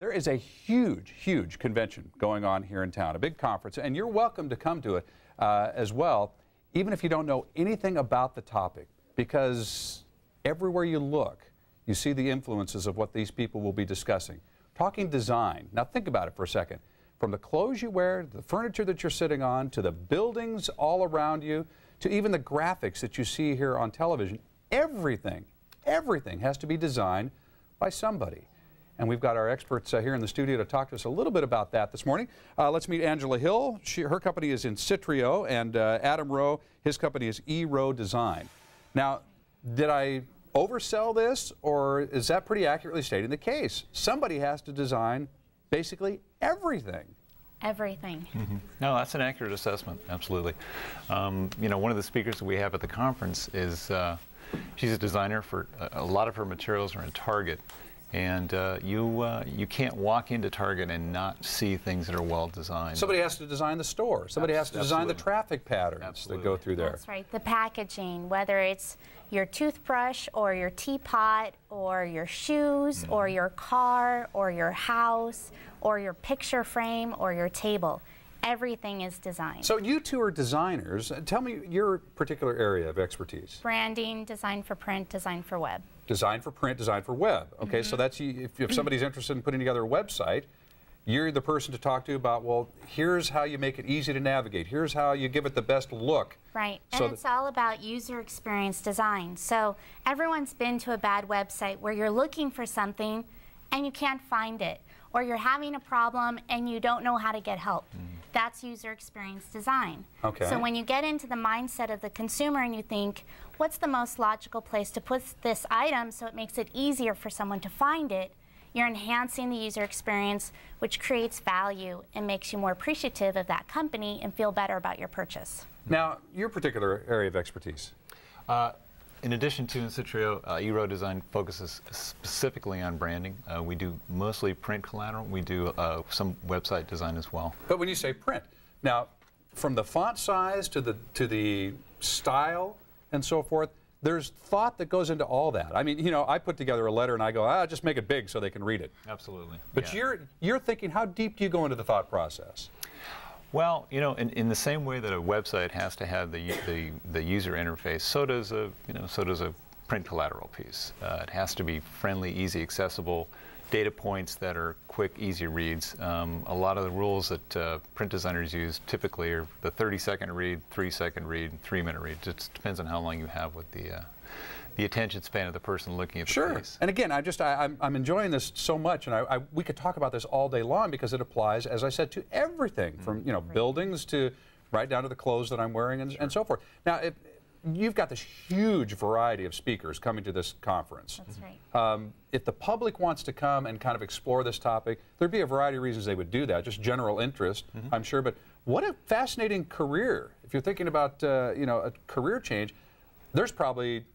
There is a huge, huge convention going on here in town, a big conference, and you're welcome to come to it as well, even if you don't know anything about the topic, because everywhere you look, you see the influences of what these people will be discussing. Talking design. Now think about it for a second. From the clothes you wear, the furniture that you're sitting on, to the buildings all around you, to even the graphics that you see here on television, everything has to be designed by somebody. And we've got our experts here in the studio to talk to us a little bit about that this morning. Let's meet Angela Hill. Her company is Incitrio, and Adam Rowe, his company is Rowe Design. Now, did I oversell this, or is that pretty accurately stating the case? Somebody has to design basically everything. Everything. Mm-hmm. No, that's an accurate assessment, absolutely. You know, one of the speakers that we have at the conference is, she's a designer for, a lot of her materials are in Target. And you can't walk into Target and not see things that are well designed. Somebody has to design the store. Somebody has to design the traffic patterns that go through there. That's right. The packaging, whether it's your toothbrush or your teapot or your shoes or your car or your house or your picture frame or your table. Everything is designed. So you two are designers. Tell me your particular area of expertise. Branding, design for print, design for web. Design for print, design for web. Okay, so that's if somebody's interested in putting together a website, you're the person to talk to about, well, here's how you make it easy to navigate. Here's how you give it the best look. Right, and it's all about user experience design. So everyone's been to a bad website where you're looking for something and you can't find it, or you're having a problem and you don't know how to get help. That's user experience design. Okay. So when you get into the mindset of the consumer and you think, what's the most logical place to put this item so it makes it easier for someone to find it, you're enhancing the user experience, which creates value and makes you more appreciative of that company and feel better about your purchase. Now, your particular area of expertise? In addition to Incitrio, Rowe Design focuses specifically on branding. We do mostly print collateral. We do some website design as well. But when you say print, now from the font size to the style and so forth, there's thought that goes into all that. I mean, you know, I put together a letter and I go, just make it big so they can read it. Absolutely. But yeah. you're thinking, how deep do you go into the thought process? Well, you know, in the same way that a website has to have the user interface, so does a print collateral piece. It has to be friendly, easy, accessible, data points that are quick, easy reads. A lot of the rules that print designers use typically are the 30-second read, 3-second read, 3-minute read. It just depends on how long you have with the attention span of the person looking at the piece. And again, I'm enjoying this so much, and we could talk about this all day long because it applies, as I said, to everything from buildings to right down to the clothes that I'm wearing and so forth. Now, you've got this huge variety of speakers coming to this conference. That's right. If the public wants to come and kind of explore this topic, there'd be a variety of reasons they would do that, just general interest, I'm sure. But what a fascinating career. If you're thinking about a career change, there's probably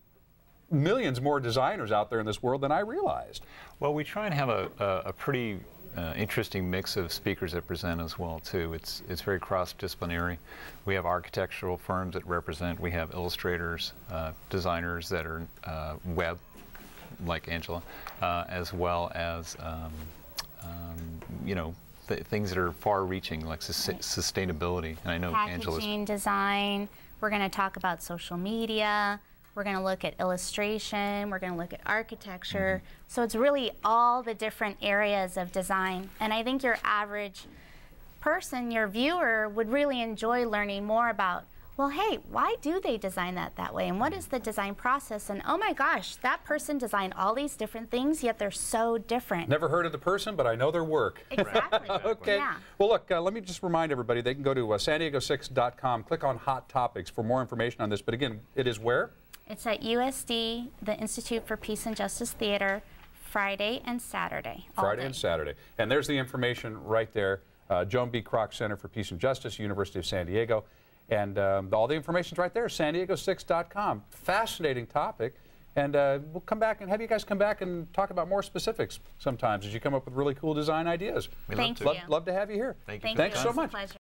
millions more designers out there in this world than I realized. Well, we try and have a pretty interesting mix of speakers that present as well too. It's very cross-disciplinary. We have architectural firms that represent. We have illustrators, designers that are web, like Angela, as well as things that are far-reaching, like sustainability. And I know Angela's packaging design. We're going to talk about social media. We're going to look at illustration, we're going to look at architecture. So it's really all the different areas of design. And I think your average person, your viewer, would really enjoy learning more about, well, hey, why do they design that way? And what is the design process? And oh my gosh, that person designed all these different things, yet they're so different. Never heard of the person, but I know their work. Exactly. Okay. Yeah. Well, look, let me just remind everybody, they can go to sandiego6.com, click on Hot Topics for more information on this. But again, it is where? It's at USD, the Institute for Peace and Justice Theater, Friday and Saturday. Friday and Saturday. And there's the information right there. Joan B. Kroc Center for Peace and Justice, University of San Diego. And all the information's right there, sandiego6.com. Fascinating topic. And we'll come back and have you guys come back and talk about more specifics sometimes as you come up with really cool design ideas. Thank you. Love to have you here. Thank you. Thanks so much. Pleasure.